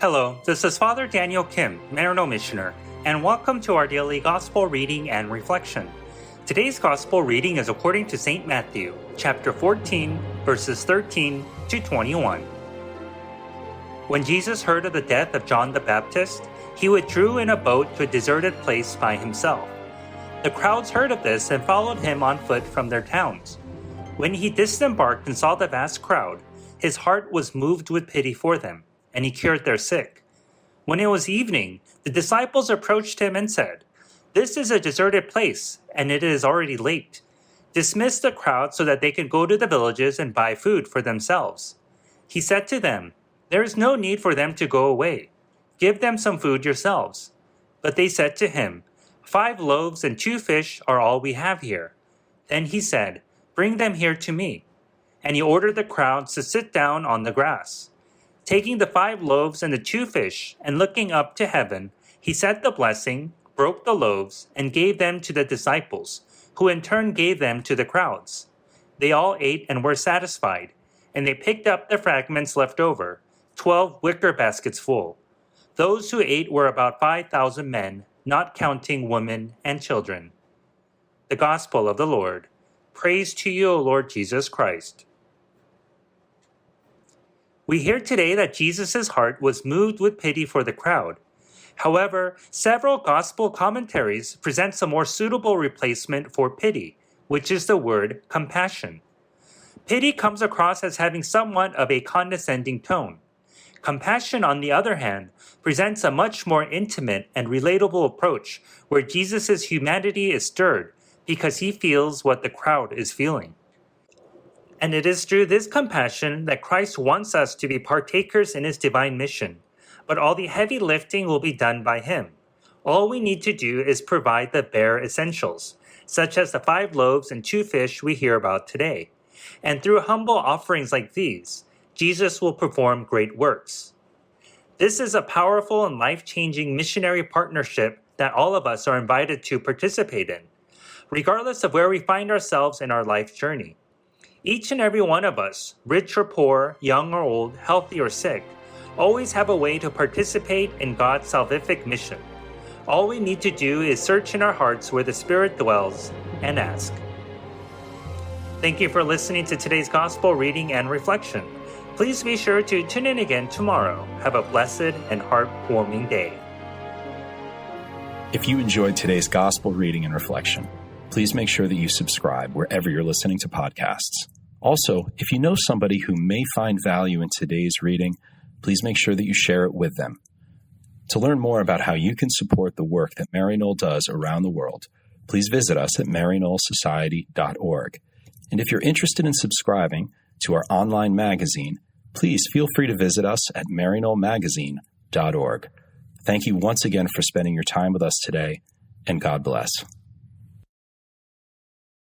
Hello, this is Father Daniel Kim, Maryknoll Missioner, and welcome to our daily Gospel reading and reflection. Today's Gospel reading is according to St. Matthew, chapter 14, verses 13 to 21. When Jesus heard of the death of John the Baptist, he withdrew in a boat to a deserted place by himself. The crowds heard of this and followed him on foot from their towns. When he disembarked and saw the vast crowd, his heart was moved with pity for them, and he cured their sick. When it was evening, the disciples approached him and said, "This is a deserted place, and it is already late. Dismiss the crowd so that they can go to the villages and buy food for themselves." He said to them, "There is no need for them to go away. Give them some food yourselves." But they said to him, 5 loaves and 2 fish are all we have here." Then he said, "Bring them here to me." And he ordered the crowds to sit down on the grass. Taking the 5 loaves and the 2 fish, and looking up to heaven, he said the blessing, broke the loaves, and gave them to the disciples, who in turn gave them to the crowds. They all ate and were satisfied, and they picked up the fragments left over, 12 wicker baskets full. Those who ate were about 5,000 men, not counting women and children. The Gospel of the Lord. Praise to you, O Lord Jesus Christ. We hear today that Jesus' heart was moved with pity for the crowd. However, several gospel commentaries present a more suitable replacement for pity, which is the word compassion. Pity comes across as having somewhat of a condescending tone. Compassion, on the other hand, presents a much more intimate and relatable approach where Jesus' humanity is stirred because he feels what the crowd is feeling. And it is through this compassion that Christ wants us to be partakers in his divine mission, but all the heavy lifting will be done by him. All we need to do is provide the bare essentials, such as the 5 loaves and 2 fish we hear about today. And through humble offerings like these, Jesus will perform great works. This is a powerful and life-changing missionary partnership that all of us are invited to participate in, regardless of where we find ourselves in our life journey. Each and every one of us, rich or poor, young or old, healthy or sick, always have a way to participate in God's salvific mission. All we need to do is search in our hearts where the Spirit dwells and ask. Thank you for listening to today's Gospel reading and reflection. Please be sure to tune in again tomorrow. Have a blessed and heartwarming day. If you enjoyed today's Gospel reading and reflection, please make sure that you subscribe wherever you're listening to podcasts. Also, if you know somebody who may find value in today's reading, please make sure that you share it with them. To learn more about how you can support the work that Maryknoll does around the world, please visit us at maryknollsociety.org. And if you're interested in subscribing to our online magazine, please feel free to visit us at maryknollmagazine.org. Thank you once again for spending your time with us today, and God bless.